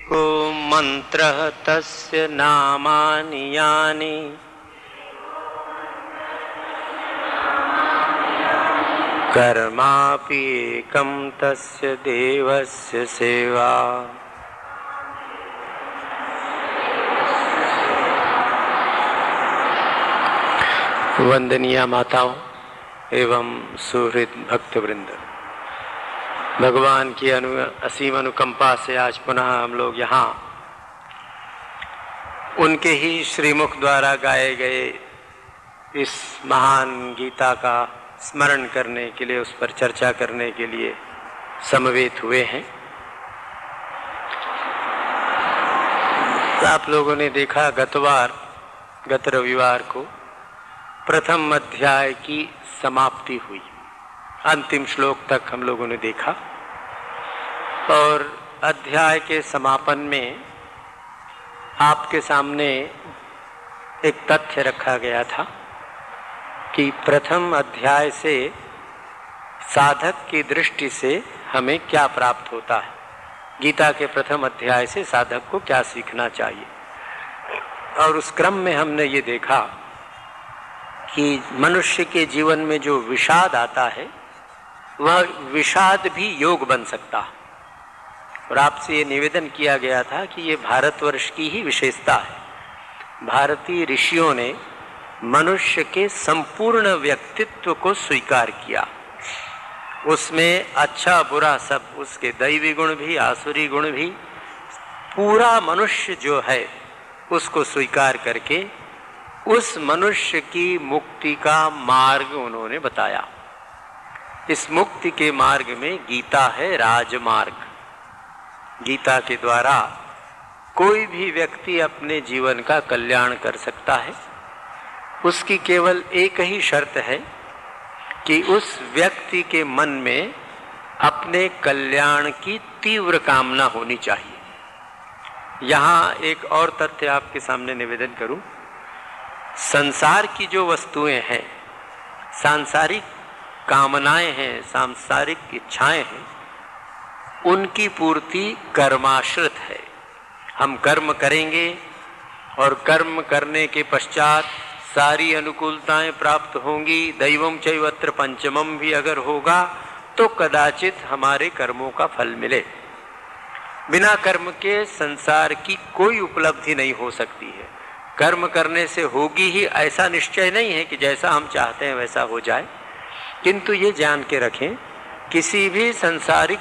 को मंत्रः तस्य नामानि यानि कर्मापि एकं तस्य देवस्य सेवा। वंदनीय माताओं एवं सुहृद भक्तवृंद, भगवान की असीम अनुकंपा से आज पुनः हम लोग यहाँ उनके ही श्रीमुख द्वारा गाए गए इस महान गीता का स्मरण करने के लिए, उस पर चर्चा करने के लिए समवेत हुए हैं। आप लोगों ने देखा गत रविवार को प्रथम अध्याय की समाप्ति हुई, अंतिम श्लोक तक हम लोगों ने देखा और अध्याय के समापन में आपके सामने एक तथ्य रखा गया था कि प्रथम अध्याय से साधक की दृष्टि से हमें क्या प्राप्त होता है, गीता के प्रथम अध्याय से साधक को क्या सीखना चाहिए। और उस क्रम में हमने ये देखा कि मनुष्य के जीवन में जो विषाद आता है वह विषाद भी योग बन सकता है। और आपसे ये निवेदन किया गया था कि ये भारतवर्ष की ही विशेषता है। भारतीय ऋषियों ने मनुष्य के संपूर्ण व्यक्तित्व को स्वीकार किया, उसमें अच्छा बुरा सब, उसके दैवी गुण भी आसुरी गुण भी, पूरा मनुष्य जो है उसको स्वीकार करके उस मनुष्य की मुक्ति का मार्ग उन्होंने बताया। इस मुक्ति के मार्ग में गीता है राजमार्ग। गीता के द्वारा कोई भी व्यक्ति अपने जीवन का कल्याण कर सकता है। उसकी केवल एक ही शर्त है कि उस व्यक्ति के मन में अपने कल्याण की तीव्र कामना होनी चाहिए। यहाँ एक और तथ्य आपके सामने निवेदन करूं। संसार की जो वस्तुएं हैं, सांसारिक कामनाएं हैं, सांसारिक इच्छाएं हैं, उनकी पूर्ति कर्माश्रित है। हम कर्म करेंगे और कर्म करने के पश्चात सारी अनुकूलताएं प्राप्त होंगी। दैवम चैवत्र पंचमम भी अगर होगा तो कदाचित हमारे कर्मों का फल मिले। बिना कर्म के संसार की कोई उपलब्धि नहीं हो सकती है। कर्म करने से होगी ही ऐसा निश्चय नहीं है कि जैसा हम चाहते हैं वैसा हो जाए, किंतु ये जान के रखें किसी भी सांसारिक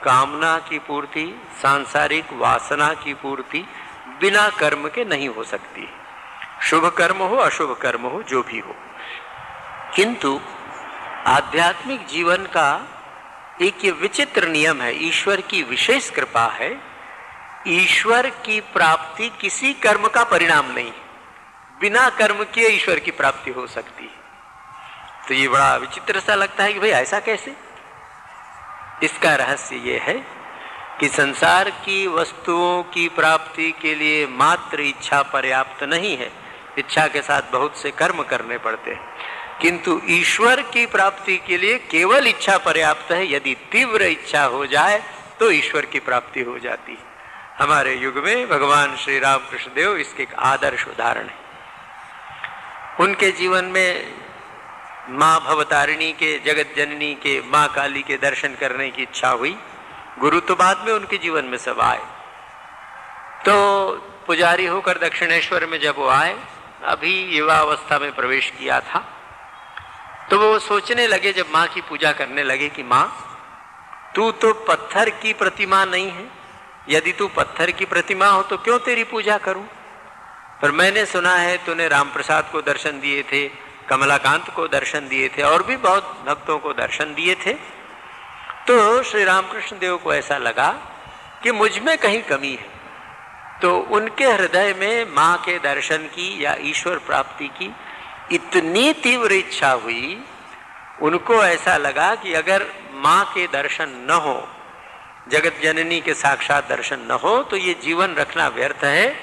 कामना की पूर्ति, सांसारिक वासना की पूर्ति बिना कर्म के नहीं हो सकती। शुभ कर्म हो अशुभ कर्म हो जो भी हो, किंतु आध्यात्मिक जीवन का एक ये विचित्र नियम है, ईश्वर की विशेष कृपा है। ईश्वर की प्राप्ति किसी कर्म का परिणाम नहीं, बिना कर्म के ईश्वर की प्राप्ति हो सकती है। तो ये बड़ा विचित्र सा लगता है कि भाई ऐसा कैसे। इसका रहस्य ये है कि संसार की वस्तुओं की प्राप्ति के लिए मात्र इच्छा पर्याप्त नहीं है, इच्छा के साथ बहुत से कर्म करने पड़ते हैं, किंतु ईश्वर की प्राप्ति के लिए केवल इच्छा पर्याप्त है। यदि तीव्र इच्छा हो जाए तो ईश्वर की प्राप्ति हो जाती है। हमारे युग में भगवान श्री रामकृष्ण देव इसके एक आदर्श उदाहरण है। उनके जीवन में माँ भवतारिणी के, जगत जननी के, माँ काली के दर्शन करने की इच्छा हुई। गुरु तो बाद में उनके जीवन में सब आए। तो पुजारी होकर दक्षिणेश्वर में जब वो आए, अभी युवा अवस्था में प्रवेश किया था, तो वो सोचने लगे, जब माँ की पूजा करने लगे कि माँ तू तो पत्थर की प्रतिमा नहीं है, यदि तू पत्थर की प्रतिमा हो तो क्यों तेरी पूजा करूं। पर मैंने सुना है तूने राम प्रसाद को दर्शन दिए थे, कमलाकांत को दर्शन दिए थे और भी बहुत भक्तों को दर्शन दिए थे। तो श्री रामकृष्ण देव को ऐसा लगा कि मुझ में कहीं कमी है। तो उनके हृदय में माँ के दर्शन की या ईश्वर प्राप्ति की इतनी तीव्र इच्छा हुई, उनको ऐसा लगा कि अगर माँ के दर्शन न हो, जगत जननी के साक्षात दर्शन न हो, तो ये जीवन रखना व्यर्थ है।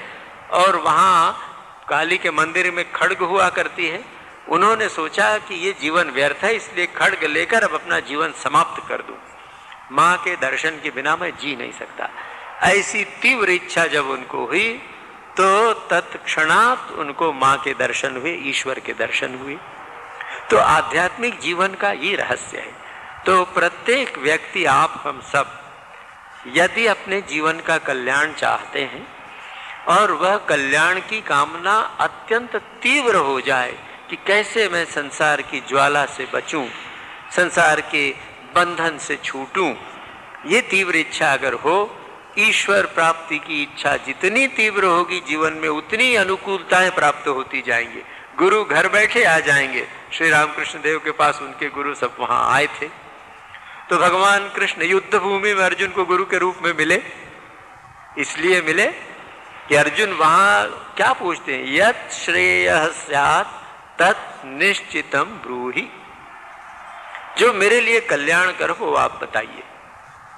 और वहाँ काली के मंदिर में खड्ग हुआ करती है। उन्होंने सोचा कि ये जीवन व्यर्थ है, इसलिए खड्ग लेकर अब अपना जीवन समाप्त कर दूं। माँ के दर्शन के बिना मैं जी नहीं सकता। ऐसी तीव्र इच्छा जब उनको हुई तो तत्क्षणात उनको माँ के दर्शन हुए, ईश्वर के दर्शन हुए। तो आध्यात्मिक जीवन का ये रहस्य है। तो प्रत्येक व्यक्ति, आप हम सब, यदि अपने जीवन का कल्याण चाहते हैं और वह कल्याण की कामना अत्यंत तीव्र हो जाए कि कैसे मैं संसार की ज्वाला से बचूं, संसार के बंधन से छूटूं, ये तीव्र इच्छा अगर हो, ईश्वर प्राप्ति की इच्छा जितनी तीव्र होगी जीवन में उतनी अनुकूलताएं प्राप्त होती जाएंगी। गुरु घर बैठे आ जाएंगे। श्री रामकृष्ण देव के पास उनके गुरु सब वहां आए थे, तो भगवान कृष्ण युद्ध भूमि में अर्जुन को गुरु के रूप में मिले। इसलिए मिले कि अर्जुन वहां क्या पूछते हैं, यत् श्रेयः स्यात् तत् निश्चितम ब्रूहि, जो मेरे लिए कल्याण कर हो आप बताइए।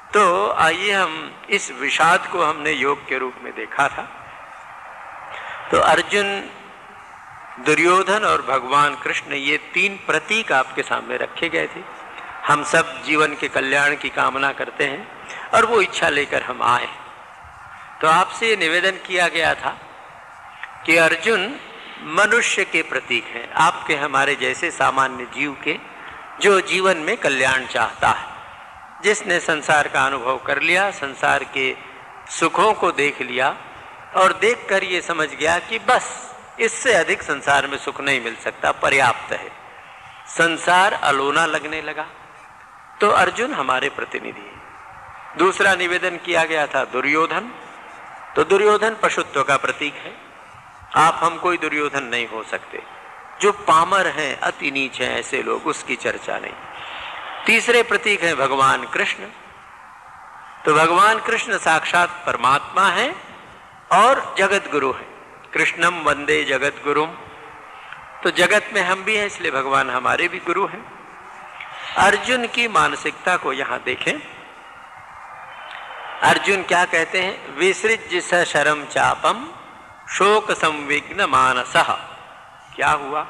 तो आइए हम इस विषाद को हमने योग के रूप में देखा था। तो अर्जुन, दुर्योधन और भगवान कृष्ण, ये तीन प्रतीक आपके सामने रखे गए थे। हम सब जीवन के कल्याण की कामना करते हैं और वो इच्छा लेकर हम आए। तो आपसे ये निवेदन किया गया था कि अर्जुन मनुष्य के प्रतीक हैं, आपके हमारे जैसे सामान्य जीव के, जो जीवन में कल्याण चाहता है, जिसने संसार का अनुभव कर लिया, संसार के सुखों को देख लिया और देखकर ये समझ गया कि बस इससे अधिक संसार में सुख नहीं मिल सकता, पर्याप्त है, संसार अलोना लगने लगा। तो अर्जुन हमारे प्रतिनिधि है। दूसरा निवेदन किया गया था दुर्योधन। तो दुर्योधन पशुत्व का प्रतीक है, आप हम कोई दुर्योधन नहीं हो सकते। जो पामर हैं, अति नीच हैं, ऐसे लोग, उसकी चर्चा नहीं। तीसरे प्रतीक हैं भगवान कृष्ण। तो भगवान कृष्ण साक्षात परमात्मा है और जगत गुरु है। कृष्णम वंदे जगत गुरुम। तो जगत में हम भी हैं, इसलिए भगवान हमारे भी गुरु हैं। अर्जुन की मानसिकता को यहां देखें। अर्जुन क्या कहते हैं, विसृज्य सशरम चापम शोक संविघ्न मानसः। क्या हुआ,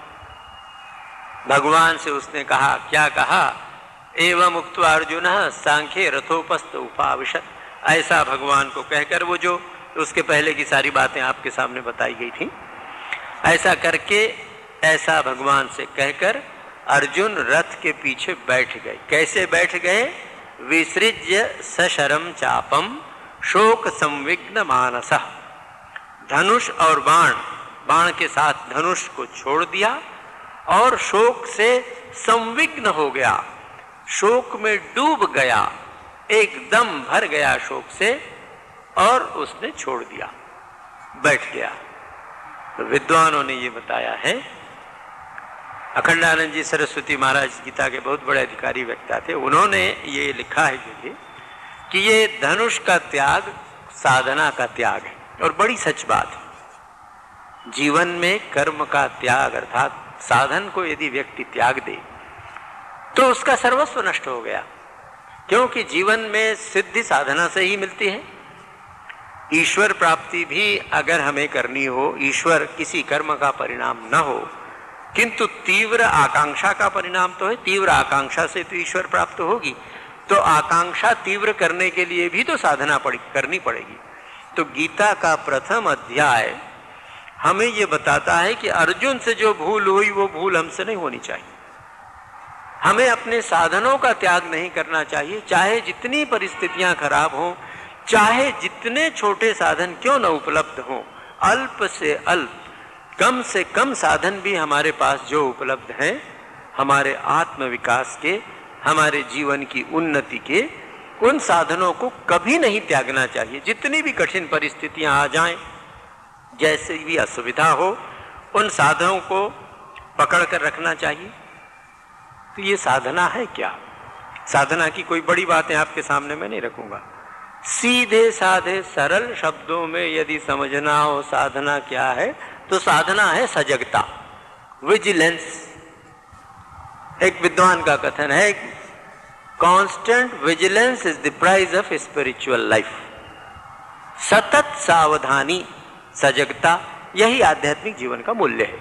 भगवान से उसने कहा, क्या कहा, एवं उक्त्वा अर्जुन सांख्ये रथोपस्थ उपाविशत। ऐसा भगवान को कहकर, वो जो उसके पहले की सारी बातें आपके सामने बताई गई थी, ऐसा करके, ऐसा भगवान से कहकर अर्जुन रथ के पीछे बैठ गए। कैसे बैठ गए, विसृज्य सशरम चापम शोक संविघ्न मानसः। धनुष और बाण, बाण के साथ धनुष को छोड़ दिया और शोक से संविघ्न हो गया, शोक में डूब गया, एकदम भर गया शोक से और उसने छोड़ दिया, बैठ गया। तो विद्वानों ने ये बताया है, अखंडानंद जी सरस्वती महाराज गीता के बहुत बड़े अधिकारी व्यक्ति थे, उन्होंने ये लिखा है कि ये धनुष का त्याग साधना का त्याग है। और बड़ी सच बात है, जीवन में कर्म का त्याग अर्थात साधन को यदि व्यक्ति त्याग दे तो उसका सर्वस्व नष्ट हो गया, क्योंकि जीवन में सिद्धि साधना से ही मिलती है। ईश्वर प्राप्ति भी अगर हमें करनी हो, ईश्वर किसी कर्म का परिणाम न हो, किंतु तीव्र आकांक्षा का परिणाम तो है। तीव्र आकांक्षा से तो ईश्वर प्राप्त होगी, तो आकांक्षा तीव्र करने के लिए भी तो साधना करनी पड़ेगी। तो गीता का प्रथम अध्याय हमें ये बताता है कि अर्जुन से जो भूल हुई वो भूल हमसे नहीं होनी चाहिए। हमें अपने साधनों का त्याग नहीं करना चाहिए, चाहे जितनी परिस्थितियां खराब हों, चाहे जितने छोटे साधन क्यों न उपलब्ध हों, अल्प से अल्प, कम से कम साधन भी हमारे पास जो उपलब्ध हैं, हमारे आत्म विकास के, हमारे जीवन की उन्नति के, उन साधनों को कभी नहीं त्यागना चाहिए। जितनी भी कठिन परिस्थितियां आ जाएं, जैसे भी असुविधा हो, उन साधनों को पकड़ कर रखना चाहिए। तो ये साधना है क्या? साधना की कोई बड़ी बातें आपके सामने मैं नहीं रखूंगा। सीधे साधे सरल शब्दों में यदि समझना हो साधना क्या है, तो साधना है सजगता, विजिलेंस। एक विद्वान का कथन है, constant vigilance is the price of spiritual life. सतत सावधानी, सजगता, यही आध्यात्मिक जीवन का मूल्य है।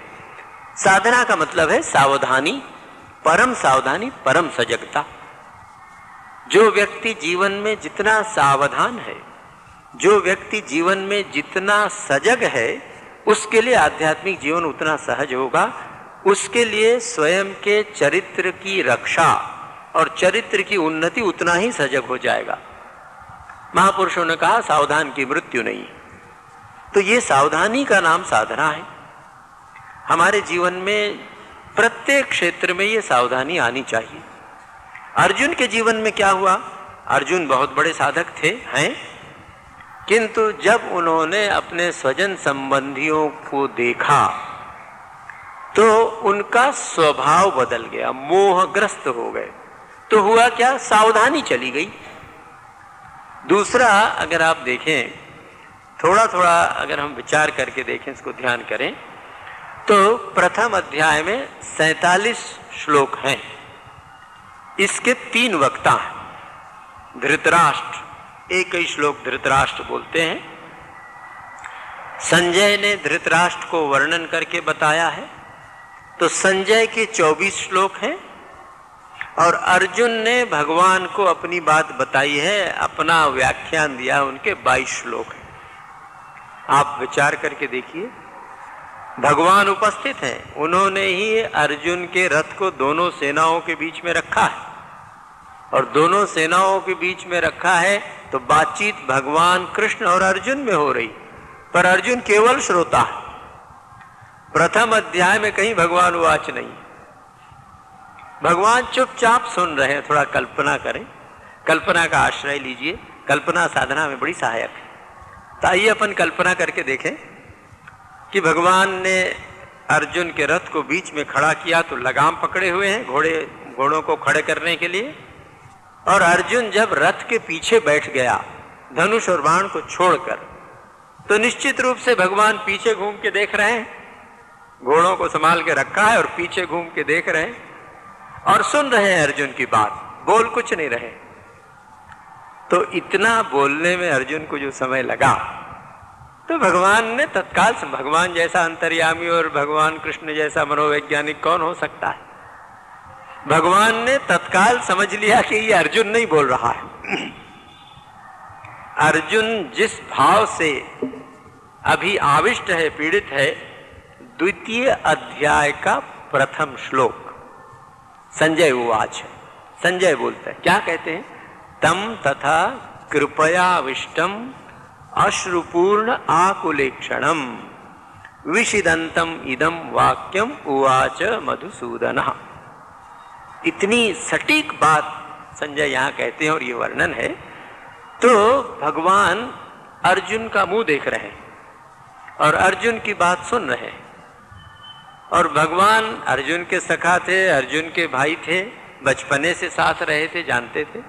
साधना का मतलब है सावधानी, परम सावधानी, परम सजगता। जो व्यक्ति जीवन में जितना सावधान है, जो व्यक्ति जीवन में जितना सजग है उसके लिए आध्यात्मिक जीवन उतना सहज होगा, उसके लिए स्वयं के चरित्र की रक्षा और चरित्र की उन्नति उतना ही सजग हो जाएगा। महापुरुषों ने कहा सावधान की मृत्यु नहीं। तो ये सावधानी का नाम साधना है। हमारे जीवन में प्रत्येक क्षेत्र में ये सावधानी आनी चाहिए। अर्जुन के जीवन में क्या हुआ? अर्जुन बहुत बड़े साधक थे, हैं, किंतु जब उन्होंने अपने स्वजन संबंधियों को देखा तो उनका स्वभाव बदल गया, मोहग्रस्त हो गए। तो हुआ क्या? सावधानी चली गई। दूसरा, अगर आप देखें, थोड़ा थोड़ा अगर हम विचार करके देखें, इसको ध्यान करें, तो प्रथम अध्याय में 47 श्लोक हैं। इसके 3 वक्ता हैं। धृतराष्ट्र, एक ही श्लोक धृतराष्ट्र बोलते हैं। संजय ने धृतराष्ट्र को वर्णन करके बताया है, तो संजय के 24 श्लोक हैं। और अर्जुन ने भगवान को अपनी बात बताई है, अपना व्याख्यान दिया, उनके 22 श्लोक हैं। आप विचार करके देखिए, भगवान उपस्थित हैं, उन्होंने ही अर्जुन के रथ को दोनों सेनाओं के बीच में रखा है, और दोनों सेनाओं के बीच में रखा है तो बातचीत भगवान कृष्ण और अर्जुन में हो रही, पर अर्जुन केवल श्रोता है। प्रथम अध्याय में कहीं भगवान वाच नहीं, भगवान चुपचाप सुन रहे हैं। थोड़ा कल्पना करें, कल्पना का आश्रय लीजिए, कल्पना साधना में बड़ी सहायक है। तो आइए अपन कल्पना करके देखें कि भगवान ने अर्जुन के रथ को बीच में खड़ा किया, तो लगाम पकड़े हुए हैं घोड़ों को खड़े करने के लिए, और अर्जुन जब रथ के पीछे बैठ गया धनुष और बाण को छोड़कर, तो निश्चित रूप से भगवान पीछे घूम के देख रहे हैं, घोड़ों को संभाल के रखा है और पीछे घूम के देख रहे हैं और सुन रहे हैं अर्जुन की बात, बोल कुछ नहीं रहे। तो इतना बोलने में अर्जुन को जो समय लगा, तो भगवान ने तत्काल, भगवान जैसा अंतर्यामी और भगवान कृष्ण जैसा मनोवैज्ञानिक कौन हो सकता है, भगवान ने तत्काल समझ लिया कि ये अर्जुन नहीं बोल रहा है। अर्जुन जिस भाव से अभी आविष्ट है, पीड़ित है, द्वितीय अध्याय का प्रथम श्लोक संजय उवाच है। संजय बोलते हैं, क्या कहते हैं? तम तथा कृपयाविष्टम अश्रुपूर्ण आकुलेक्षणम विषिदंतम इदम वाक्यम उवाच मधुसूदनः। इतनी सटीक बात संजय यहाँ कहते हैं और ये वर्णन है। तो भगवान अर्जुन का मुंह देख रहे हैं और अर्जुन की बात सुन रहे हैं, और भगवान अर्जुन के सखा थे, अर्जुन के भाई थे, बचपने से साथ रहे थे, जानते थे।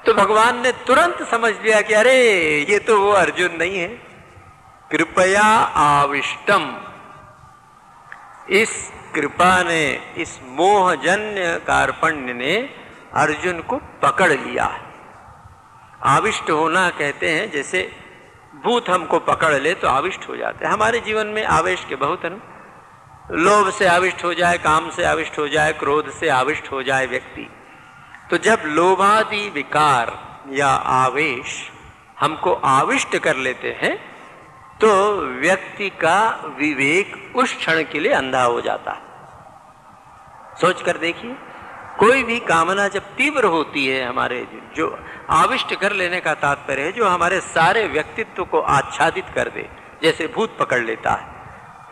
तो भगवान ने तुरंत समझ लिया कि अरे ये तो वो अर्जुन नहीं है। कृपया आविष्टम, इस कृपा ने, इस मोहजन्य कार्पण्य ने अर्जुन को पकड़ लिया है। आविष्ट होना कहते हैं, जैसे भूत हमको पकड़ ले तो आविष्ट हो जाते हैं। हमारे जीवन में आवेश के बहुत हैं, लोभ से आविष्ट हो जाए, काम से आविष्ट हो जाए, क्रोध से आविष्ट हो जाए व्यक्ति। तो जब लोभादि विकार या आवेश हमको आविष्ट कर लेते हैं तो व्यक्ति का विवेक उस क्षण के लिए अंधा हो जाता है। सोच कर देखिए, कोई भी कामना जब तीव्र होती है, हमारे जो आविष्ट कर लेने का तात्पर्य है, जो हमारे सारे व्यक्तित्व को आच्छादित कर दे, जैसे भूत पकड़ लेता है,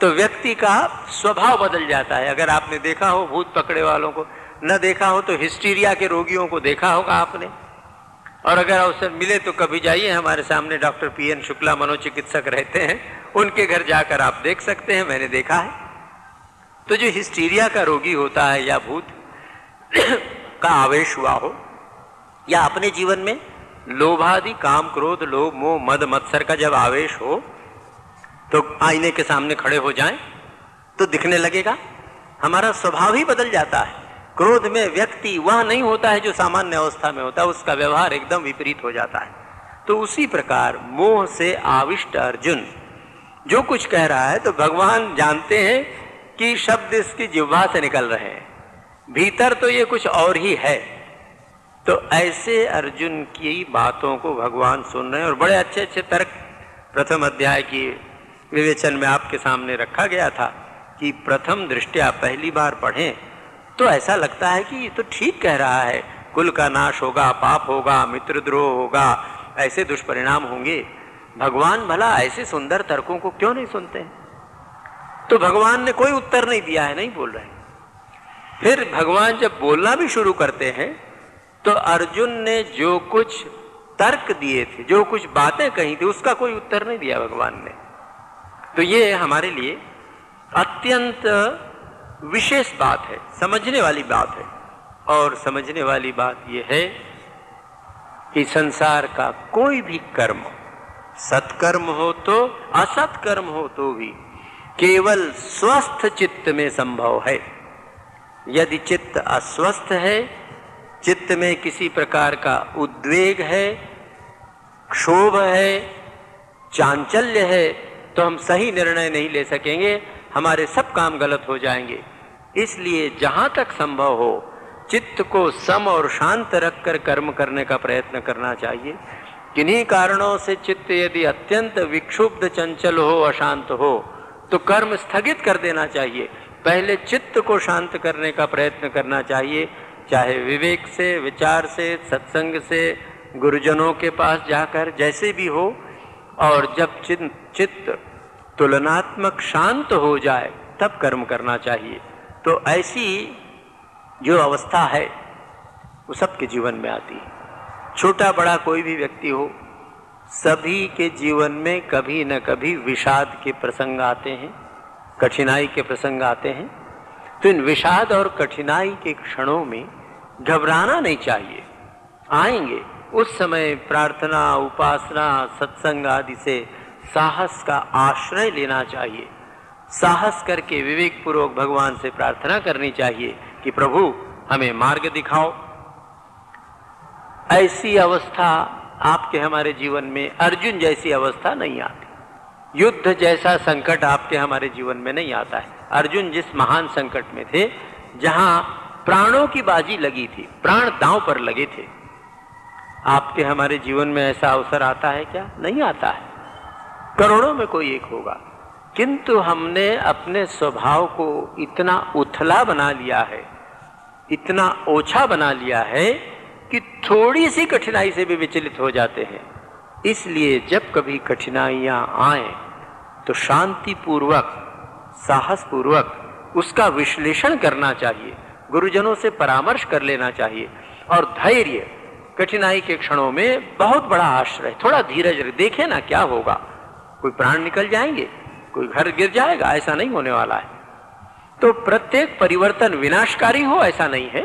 तो व्यक्ति का स्वभाव बदल जाता है। अगर आपने देखा हो भूत पकड़े वालों को, न देखा हो तो हिस्टीरिया के रोगियों को देखा होगा आपने, और अगर अवसर मिले तो कभी जाइए, हमारे सामने डॉक्टर PN शुक्ला मनोचिकित्सक रहते हैं, उनके घर जाकर आप देख सकते हैं, मैंने देखा है। तो जो हिस्टीरिया का रोगी होता है या भूत का आवेश हुआ हो, या अपने जीवन में लोभादि काम क्रोध लोभ मोह मद मत्सर का जब आवेश हो, तो आईने के सामने खड़े हो जाएं तो दिखने लगेगा, हमारा स्वभाव ही बदल जाता है। क्रोध में व्यक्ति वह नहीं होता है जो सामान्य अवस्था में होता है, उसका व्यवहार एकदम विपरीत हो जाता है। तो उसी प्रकार मोह से आविष्ट अर्जुन जो कुछ कह रहा है, तो भगवान जानते हैं कि शब्द इसकी जिह्वा से निकल रहे हैं, भीतर तो ये कुछ और ही है। तो ऐसे अर्जुन की बातों को भगवान सुन रहे हैं और बड़े अच्छे अच्छे तर्क प्रथम अध्याय की विवेचन में आपके सामने रखा गया था कि प्रथम दृष्टया पहली बार पढ़ें तो ऐसा लगता है कि ये तो ठीक कह रहा है, कुल का नाश होगा, पाप होगा, मित्रद्रोह होगा, ऐसे दुष्परिणाम होंगे। भगवान भला ऐसे सुंदर तर्कों को क्यों नहीं सुनते हैं? तो भगवान ने कोई उत्तर नहीं दिया है, नहीं बोल रहे। फिर भगवान जब बोलना भी शुरू करते हैं तो अर्जुन ने जो कुछ तर्क दिए थे, जो कुछ बातें कही थी, उसका कोई उत्तर नहीं दिया भगवान ने। तो ये हमारे लिए अत्यंत विशेष बात है, समझने वाली बात है। और समझने वाली बात यह है कि संसार का कोई भी कर्म, सत्कर्म हो तो असत्कर्म हो तो भी केवल स्वस्थ चित्त में संभव है। यदि चित्त अस्वस्थ है, चित्त में किसी प्रकार का उद्वेग है, क्षोभ है, चांचल्य है, तो हम सही निर्णय नहीं ले सकेंगे, हमारे सब काम गलत हो जाएंगे। इसलिए जहां तक संभव हो चित्त को सम और शांत रखकर कर्म करने का प्रयत्न करना चाहिए। किन्हीं कारणों से चित्त यदि अत्यंत विक्षुब्ध, चंचल हो, अशांत हो तो कर्म स्थगित कर देना चाहिए। पहले चित्त को शांत करने का प्रयत्न करना चाहिए, चाहे विवेक से, विचार से, सत्संग से, गुरुजनों के पास जाकर, जैसे भी हो। और जब चित्त तुलनात्मक शांत हो जाए तब कर्म करना चाहिए। तो ऐसी जो अवस्था है वो सबके जीवन में आती है। छोटा बड़ा कोई भी व्यक्ति हो, सभी के जीवन में कभी न कभी विषाद के प्रसंग आते हैं, कठिनाई के प्रसंग आते हैं। तो इन विषाद और कठिनाई के क्षणों में घबराना नहीं चाहिए, आएंगे। उस समय प्रार्थना, उपासना, सत्संग आदि से साहस का आश्रय लेना चाहिए। साहस करके विवेक पूर्वक भगवान से प्रार्थना करनी चाहिए कि प्रभु हमें मार्ग दिखाओ। ऐसी अवस्था आपके हमारे जीवन में, अर्जुन जैसी अवस्था नहीं आती। युद्ध जैसा संकट आपके हमारे जीवन में नहीं आता है। अर्जुन जिस महान संकट में थे, जहां प्राणों की बाजी लगी थी, प्राण दांव पर लगे थे, आपके हमारे जीवन में ऐसा अवसर आता है क्या? नहीं आता है। करोड़ों में कोई एक होगा। किंतु हमने अपने स्वभाव को इतना उथला बना लिया है, इतना ओछा बना लिया है कि थोड़ी सी कठिनाई से भी विचलित हो जाते हैं। इसलिए जब कभी कठिनाइयां आए तो शांति पूर्वक, साहस पूर्वक उसका विश्लेषण करना चाहिए, गुरुजनों से परामर्श कर लेना चाहिए। और धैर्य, कठिनाई के क्षणों में बहुत बड़ा आश्रय। थोड़ा धीरज, देखें ना क्या होगा, कोई प्राण निकल जाएंगे, कोई घर गिर जाएगा, ऐसा नहीं होने वाला है। तो प्रत्येक परिवर्तन विनाशकारी हो ऐसा नहीं है।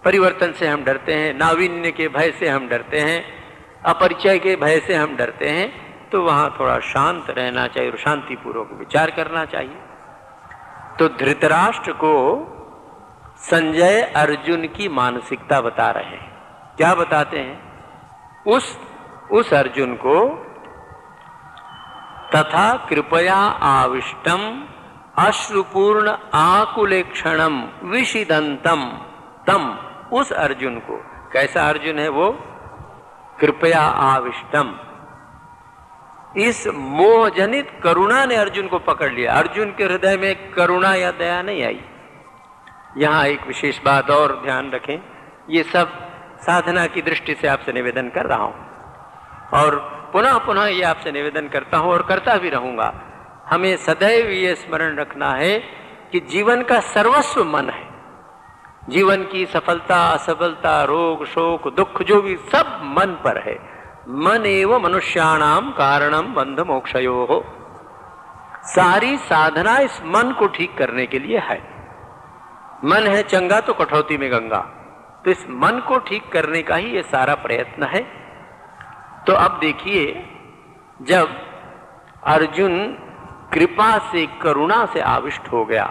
परिवर्तन से हम डरते हैं, नावीन्य के भय से हम डरते हैं, अपरिचय के भय से हम डरते हैं। तो वहां थोड़ा शांत रहना चाहिए और शांतिपूर्वक विचार करना चाहिए। तो धृतराष्ट्र को संजय अर्जुन की मानसिकता बता रहे हैं। क्या बताते हैं? उस अर्जुन को तथा कृपया आविष्टम अश्रुपूर्ण आकुलेक्षणम विषिदंतम तम, उस अर्जुन को, कैसा अर्जुन है वो? कृपया आविष्टम, इस मोहजनित करुणा ने अर्जुन को पकड़ लिया। अर्जुन के हृदय में करुणा या दया नहीं आई। यहां एक विशेष बात और ध्यान रखें, ये सब साधना की दृष्टि से आपसे निवेदन कर रहा हूं और पुनः पुनः ये आपसे निवेदन करता हूं और करता भी रहूंगा। हमें सदैव ये स्मरण रखना है कि जीवन का सर्वस्व मन है। जीवन की सफलता, असफलता, रोग, शोक, दुख, जो भी सब मन पर है। मन एव मनुष्याणाम कारणम बंध मोक्षयोः। सारी साधना इस मन को ठीक करने के लिए है। मन है चंगा तो कठौती में गंगा, तो इस मन को ठीक करने का ही ये सारा प्रयत्न है। तो अब देखिए, जब अर्जुन कृपा से, करुणा से आविष्ट हो गया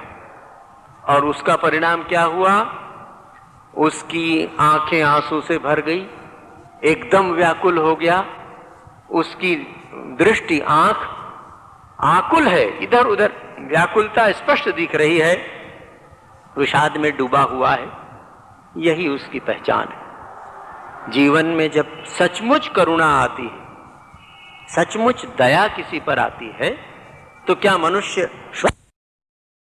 और उसका परिणाम क्या हुआ? उसकी आंखें आंसू से भर गई, एकदम व्याकुल हो गया। उसकी दृष्टि, आंख आकुल है, इधर उधर व्याकुलता स्पष्ट दिख रही है, विषाद में डूबा हुआ है। यही उसकी पहचान है। जीवन में जब सचमुच करुणा आती है, सचमुच दया किसी पर आती है, तो क्या मनुष्य